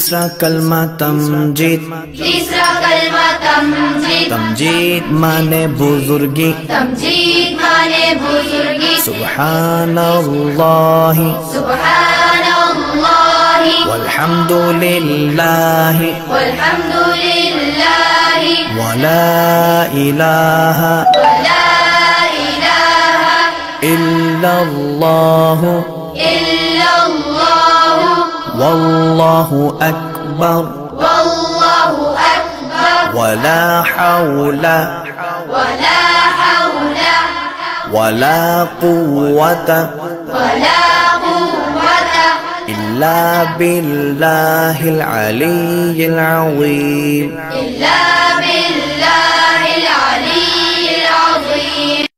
तीसरा कलमा तमजीद। तीसरा कलमा तमजीद। तमजीद माने बुजुर्गी। तमजीद माने बुजुर्गी। सुब्हानल्लाहि सुब्हानल्लाहि वल्हम्दुलिल्लाहि वल्हम्दुलिल्लाहि वला इलाहा वला इलाहा इल्लल्लाहु इल्लल्लाहु वल्लाहु अकबर वल्लाहु अकबर वला हौला वला हौला वला कुव्वता वला कुव्वता इल्ला बिल्लाहिल अलिय्यिल अज़ीम। इल्ला बिल्लाहिल अलिय्यिल अज़ीम।